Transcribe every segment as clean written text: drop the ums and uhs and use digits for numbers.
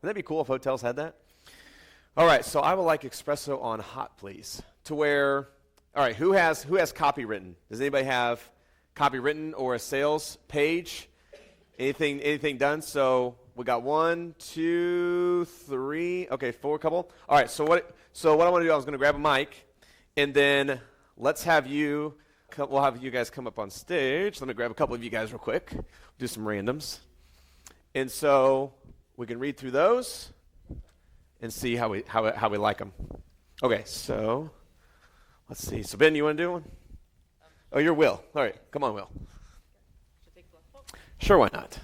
Wouldn't that be cool if hotels had that? All right, so I would like espresso on hot, please. To where, all right, who has copy written? Does anybody have copy written or a sales page? Anything done? So we got 1, 2, 3. Okay, 4 couple. All right, so what I want to do, I was going to grab a mic, and then let's have you. We'll have you guys come up on stage. Let me grab a couple of you guys real quick. Do some randoms, and so we can read through those and see how we like them. Okay, so let's see. So Ben, you want to do one? Oh, you're Will. All right, come on, Will. Sure, why not?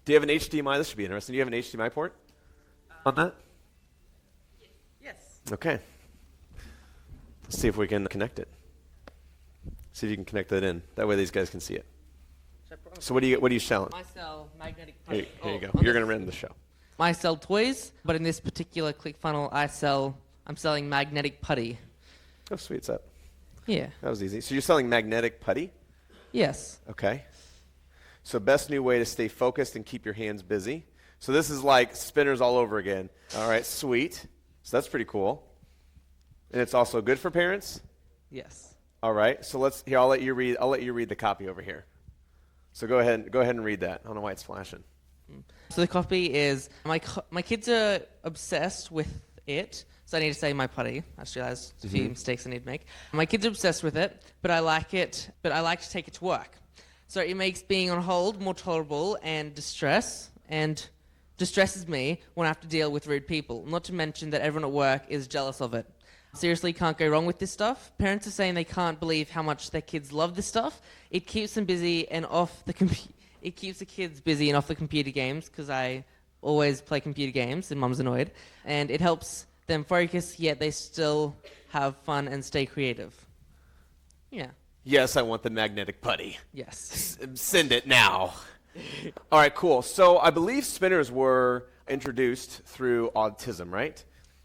Do you have an HDMI? This should be interesting. Do you have an HDMI port on that? Yes. Okay. Let's see if we can connect it. See if you can connect that in. That way these guys can see it. So what are you selling? I sell magnetic putty. Here you go. You're going to run the show. I sell toys, but in this particular ClickFunnel, I'm selling magnetic putty. Oh, sweet. What's up? Yeah. That was easy. So you're selling magnetic putty? Yes. Okay. So best new way to stay focused and keep your hands busy. So this is like spinners all over again. All right, sweet. So that's pretty cool. And it's also good for parents? Yes. All right. So I'll let you read the copy over here. So go ahead and read that. I don't know why it's flashing. So the copy is, my kids are obsessed with it. So I need to say my putty. I just realized a few mistakes I need to make. My kids are obsessed with it, but I like to take it to work. So it makes being on hold more tolerable and distresses me when I have to deal with rude people. Not to mention that everyone at work is jealous of it. Seriously, can't go wrong with this stuff. Parents are saying they can't believe how much their kids love this stuff. It keeps them busy and off the It keeps the kids busy and off the computer games, because I always play computer games and Mum's annoyed. And it helps them focus, yet they still have fun and stay creative. Yeah. Yes, I want the magnetic putty. Yes. Send it now. All right, cool. So I believe spinners were introduced through autism, right?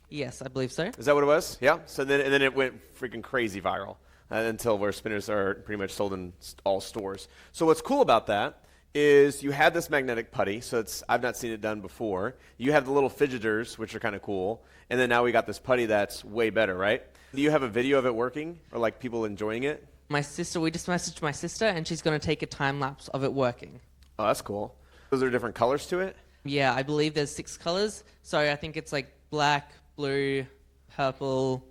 Yes, I believe so. Is that what it was? Yeah. So then it went freaking crazy viral until where spinners are pretty much sold in all stores. So what's cool about that is you had this magnetic putty. So I've not seen it done before. You have the little fidgeters, which are kind of cool, and then now we got this putty that's way better, right? Do you have a video of it working, or like people enjoying it? We just messaged my sister, and she's going to take a time lapse of it working. Oh, that's cool. Those are different colors to it? Yeah, I believe there's 6 colors. So I think it's like black, blue, purple,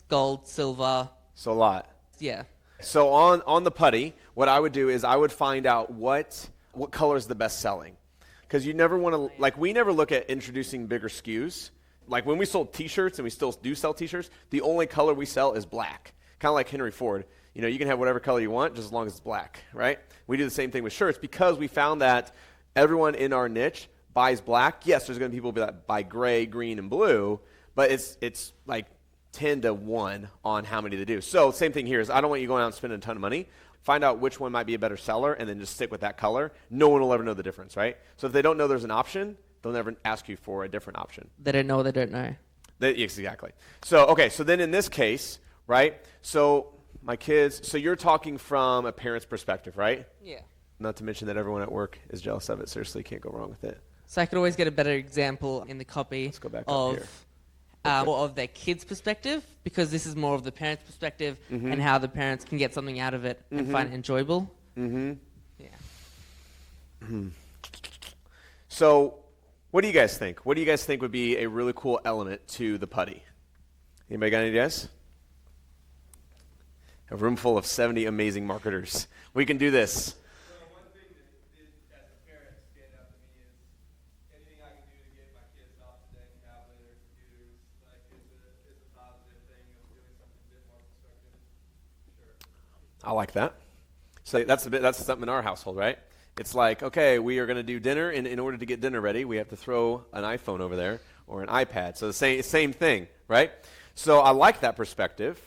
gold, silver. So a lot. Yeah. So on the putty, what I would do is I would find out what color is the best selling. Because you never want to, like, we never look at introducing bigger SKUs. Like when we sold t-shirts, and we still do sell t-shirts, the only color we sell is black. Kind of like Henry Ford. You know, you can have whatever color you want, just as long as it's black, right? We do the same thing with shirts because we found that everyone in our niche buys black. Yes, there's going to be people that buy gray, green, and blue, but it's like 10 to 1 on how many they do. So same thing here is I don't want you going out and spending a ton of money. Find out which one might be a better seller and then just stick with that color. No one will ever know the difference, right? So if they don't know there's an option, they'll never ask you for a different option. They don't know. They don't know. Yes, exactly. So, okay, so then in this case, right, so my kids, so you're talking from a parent's perspective, right? Yeah. Not to mention that everyone at work is jealous of it. Seriously, can't go wrong with it. So I could always get a better example in the copy Let's go back up here. More of their kids' perspective, because this is more of the parents' perspective and how the parents can get something out of it and find it enjoyable. Mm-hmm. Yeah. Mm-hmm. So what do you guys think? What do you guys think would be a really cool element to the putty? Anybody got any ideas? A room full of 70 amazing marketers. We can do this. One thing that as a parent stand out to me is anything I can do to get my kids off the dang tablet or computers, like is a positive thing of doing something a bit more constructive. Sure. I like that. So that's something in our household, right? It's like, okay, we are going to do dinner, and in order to get dinner ready, we have to throw an iPhone over there or an iPad. So the same thing, right? So I like that perspective.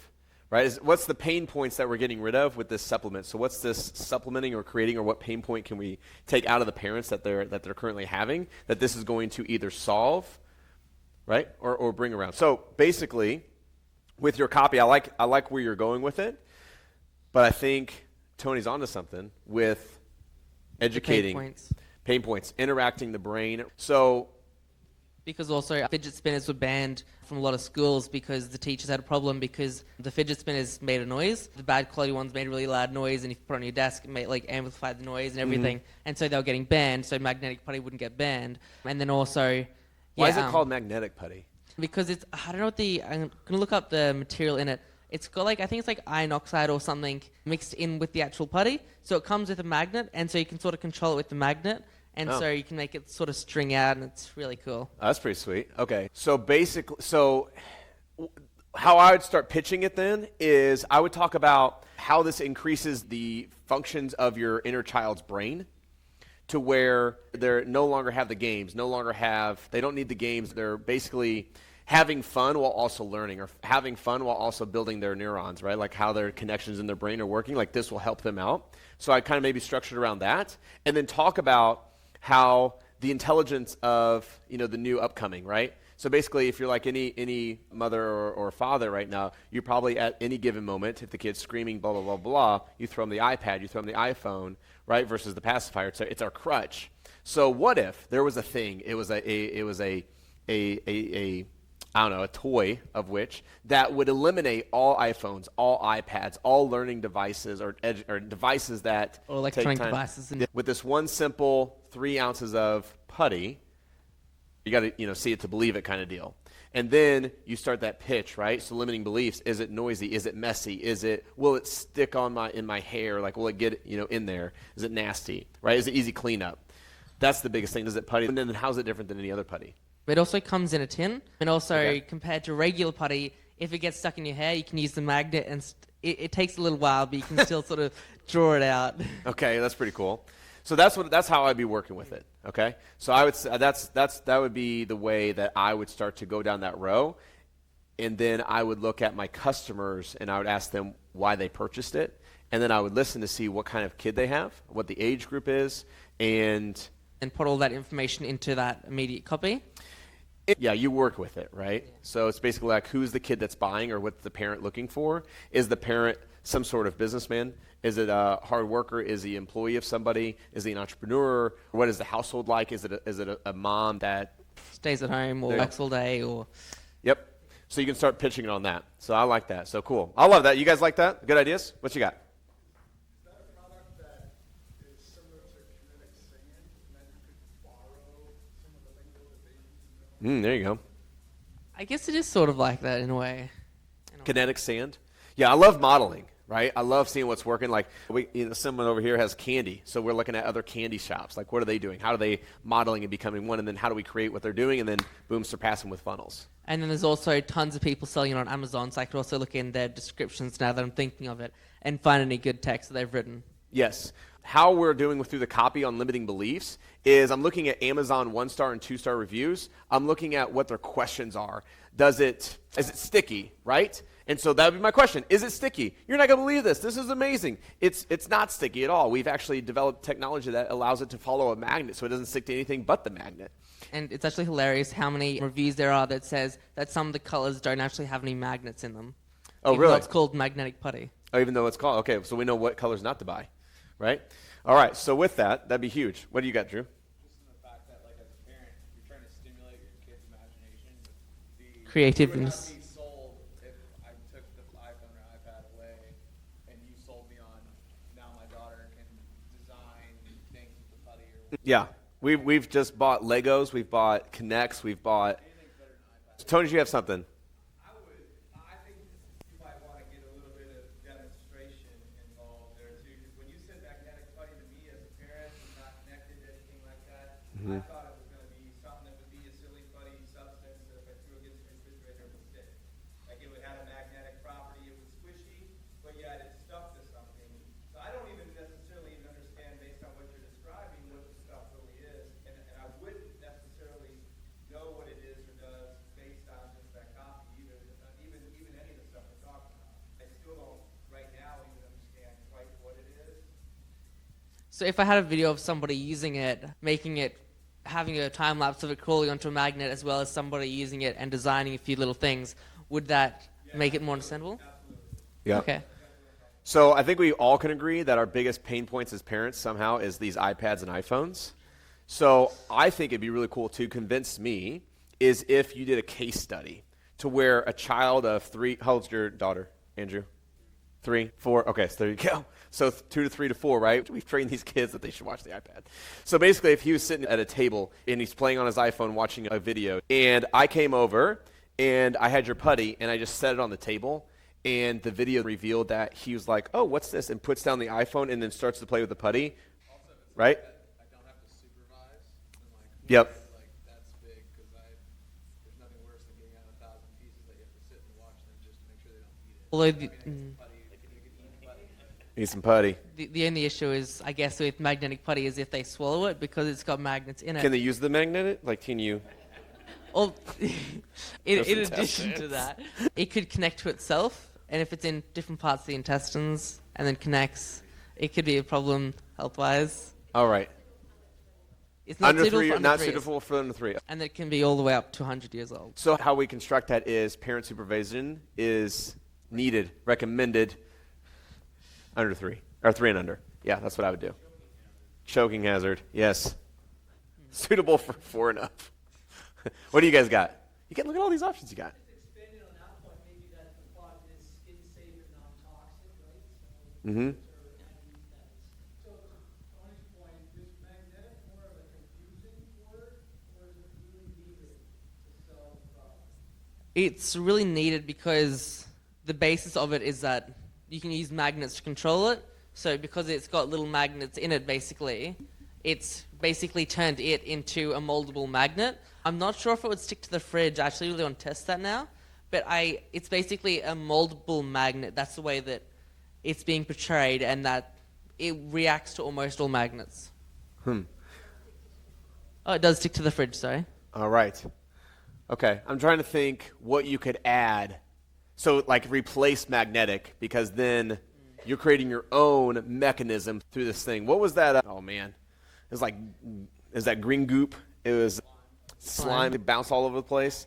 Right? What's the pain points that we're getting rid of with this supplement? So what's this supplementing or creating, or what pain point can we take out of the parents that they're currently having that this is going to either solve, right, or bring around? So basically, with your copy, I like where you're going with it, but I think Tony's onto something with educating. Pain points, interacting the brain. So Because also fidget spinners were banned from a lot of schools because the teachers had a problem because the fidget spinners made a noise. The bad quality ones made a really loud noise, and if you put it on your desk, it made like amplified the noise and everything. And so they were getting banned. So magnetic putty wouldn't get banned. And then also, why is it called magnetic putty? Because it's, I don't know what I'm gonna look up the material in it. It's got like, I think it's like iron oxide or something mixed in with the actual putty. So it comes with a magnet, and so you can sort of control it with the magnet. And so you can make it sort of string out, and it's really cool. Oh, that's pretty sweet. Okay. So basically, how I would start pitching it then is I would talk about how this increases the functions of your inner child's brain to where they no longer have the games, they don't need the games. They're basically having fun while also learning, or having fun while also building their neurons, right? Like how their connections in their brain are working. Like this will help them out. So I kind of maybe structured around that, and then talk about how the intelligence of, the new upcoming, right? So basically, if you're like any mother or father right now, you probably at any given moment, if the kid's screaming, blah, blah, blah, blah, you throw them the iPad, you throw them the iPhone, right, versus the pacifier. It's our crutch. So what if there was a thing, it was a toy of which that would eliminate all iPhones, all iPads, all learning devices or devices that Or electronic take time. devices. With this one simple 3 ounces of putty, you got to see it to believe it kind of deal. And then you start that pitch, right? So limiting beliefs: is it noisy? Is it messy? Will it stick in my hair? Like, will it get in there? Is it nasty? Right? Is it easy cleanup? That's the biggest thing. Does it putty? And then how's it different than any other putty? It also comes in a tin, and also compared to regular putty, if it gets stuck in your hair, you can use the magnet, and it takes a little while, but you can still sort of draw it out. Okay, that's pretty cool. So that's how I'd be working with it. Okay, so I would say that would be the way that I would start to go down that row, and then I would look at my customers and I would ask them why they purchased it, and then I would listen to see what kind of kid they have, what the age group is, and put all that information into that immediate copy. Yeah, you work with it, right? Yeah. So it's basically like, who's the kid that's buying, or what's the parent looking for? Is the parent some sort of businessman? Is it a hard worker? Is he an employee of somebody? Is he an entrepreneur? What is the household like? Is it a mom that stays at home or works all day? Or Yep. So you can start pitching it on that. So I like that. So cool. I love that. You guys like that? Good ideas? What you got? Is that a product that is similar to kinetic sand, and then you could borrow some of the lingo that they use? There you go. I guess it is sort of like that in a way. Kinetic sand. Yeah, I love modeling, right? I love seeing what's working. Like someone over here has candy, so we're looking at other candy shops. Like, what are they doing? How are they modeling and becoming one? And then how do we create what they're doing? And then boom, surpass them with funnels. And then there's also tons of people selling it on Amazon, so I could also look in their descriptions now that I'm thinking of it and find any good text that they've written. Yes. How we're doing through the copy on limiting beliefs is I'm looking at Amazon 1-star and 2-star reviews. I'm looking at what their questions are. Is it sticky, right? And so that would be my question. Is it sticky? You're not going to believe this. This is amazing. It's not sticky at all. We've actually developed technology that allows it to follow a magnet, so it doesn't stick to anything but the magnet. And it's actually hilarious how many reviews there are that says that some of the colors don't actually have any magnets in them. Oh, even really? Though it's called magnetic putty. Oh, even though it's called. Okay, so we know what colors not to buy, right? All right, so with that'd be huge. What do you got, Drew? Just in the fact that, like, as a parent, you're trying to stimulate your kid's imagination. Creativeness. You would not be sold if I took the iPhone or iPad away and you sold me on now my daughter can design things with the putty or Yeah, we've just bought Legos, we've bought Kinects, we've bought. anything's better than iPad. Tony, do you have something? I think you might want to get a little bit of demonstration involved there too, because when you said magnetic putty to me as a parent, and not connected to anything like that, I thought it was going to be something that would be a silly putty substance that if I threw against the refrigerator it would stick. Like it would have a magnetic property, it was squishy, but yet it's stuck to something. So I don't even necessarily even understand based on what you're describing what the stuff really is, and I wouldn't necessarily know what it is or does based on just that copy either. Even any of the stuff we're talking about, I still don't right now even understand quite what it is. So if I had a video of somebody using it, making it, having a time lapse of it crawling onto a magnet, as well as somebody using it and designing a few little things, would that make it more understandable? Yeah. Okay. So I think we all can agree that our biggest pain points as parents somehow is these iPads and iPhones. So I think it'd be really cool to convince me is if you did a case study to where a child of 3, how old's your daughter, Andrew? 3, 4, okay, so there you go. So 2 to 3 to 4, right? We've trained these kids that they should watch the iPad. So basically, if he was sitting at a table and he's playing on his iPhone watching a video, and I came over and I had your putty and I just set it on the table, and the video revealed that he was like, oh, what's this? And puts down the iPhone and then starts to play with the putty, Also, if it's right? like that, I don't have to supervise. And like, Yep. like that's big because there's nothing worse than getting out 1,000 pieces that you have to sit and watch them just to make sure they don't eat it. Although Putty, they can eat putty. Need some putty. the only issue is, I guess, with magnetic putty is if they swallow it because it's got magnets in it. Can they use the magnet? Like, can you? Or, in some addition to that, it could connect to itself, and if it's in different parts of the intestines and then connects, it could be a problem health-wise. All right. It's not Under suitable 3, for under not threes. suitable for under 3. And it can be all the way up to 100 years old. So how we construct that is parent supervision is needed, recommended under 3, or 3 and under. Yeah, that's what I would do. Choking hazard, yes. Suitable for 4 and up. What do you guys got? You can look at all these options you got. Expanding on that point, maybe that the product is skin safe and non-toxic, right? So, Mm-hmm. so to Tony's point, is magnetic more of a confusing word, or is it really needed to sell the product? It's really needed because the basis of it is that you can use magnets to control it. So because it's got little magnets in it, basically, it's basically turned it into a moldable magnet. I'm not sure if it would stick to the fridge. I actually really want to test that now. But it's basically a moldable magnet. That's the way that it's being portrayed, and that it reacts to almost all magnets. Oh, it does stick to the fridge, sorry. All right. Okay, I'm trying to think what you could add. So, like, replace magnetic, because then you're creating your own mechanism through this thing. What was that? Oh, man. It was like, is that green goop? It was slime that bounced all over the place.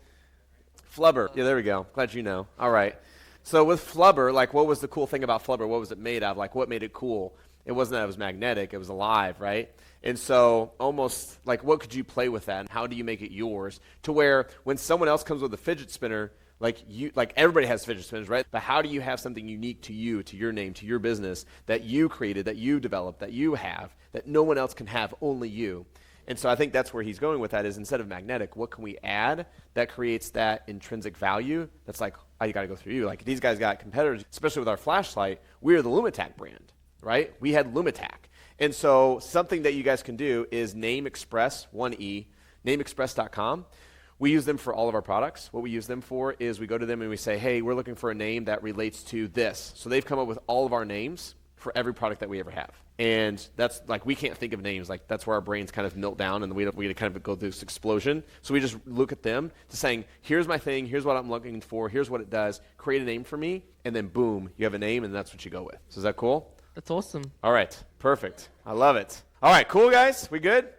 Flubber. Yeah, there we go. Glad you know. All right. So with flubber, like, what was the cool thing about flubber? What was it made of? Like, what made it cool? It wasn't that it was magnetic. It was alive, right? And so almost, like, what could you play with that? And how do you make it yours? To where when someone else comes with a fidget spinner, like everybody has fidget spinners, right? But how do you have something unique to you, to your name, to your business, that you created, that you developed, that you have, that no one else can have, only you? And so I think that's where he's going with that, is instead of magnetic, what can we add that creates that intrinsic value that's like, oh, you got to go through you. Like, these guys got competitors, especially with our flashlight. We're the Lumitac brand, right? We had Lumitac. And so something that you guys can do is Name Express, 1E, nameexpress.com. We use them for all of our products. What we use them for is we go to them and we say, hey, we're looking for a name that relates to this. So they've come up with all of our names for every product that we ever have. And that's like, we can't think of names. Like, that's where our brains kind of melt down and we kind of go through this explosion. So we just look at them to saying, here's my thing, here's what I'm looking for, here's what it does, create a name for me, and then boom, you have a name and that's what you go with. So is that cool? That's awesome. All right, perfect. I love it. All right, cool, guys? We good?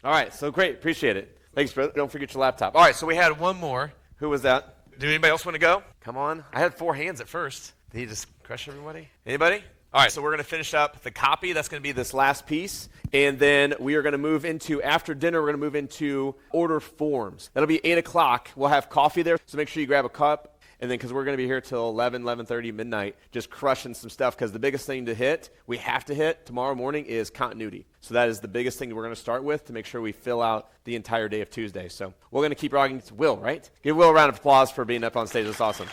All right, so great. Appreciate it. Thanks, brother. Don't forget your laptop. All right, so we had one more. Who was that? Did anybody else want to go? Come on. I had 4 hands at first. Did he just crush everybody? Anybody? All right, so we're going to finish up the copy. That's going to be this last piece. And then we are going to move into, after dinner, we're going to move into order forms. That'll be 8 o'clock. We'll have coffee there, so make sure you grab a cup. And then, because we're going to be here till 11, 11:30, midnight, just crushing some stuff. Because the biggest thing to hit, we have to hit tomorrow morning, is continuity. So that is the biggest thing that we're going to start with to make sure we fill out the entire day of Tuesday. So we're going to keep rocking. It's Will, right? Give Will a round of applause for being up on stage. That's awesome.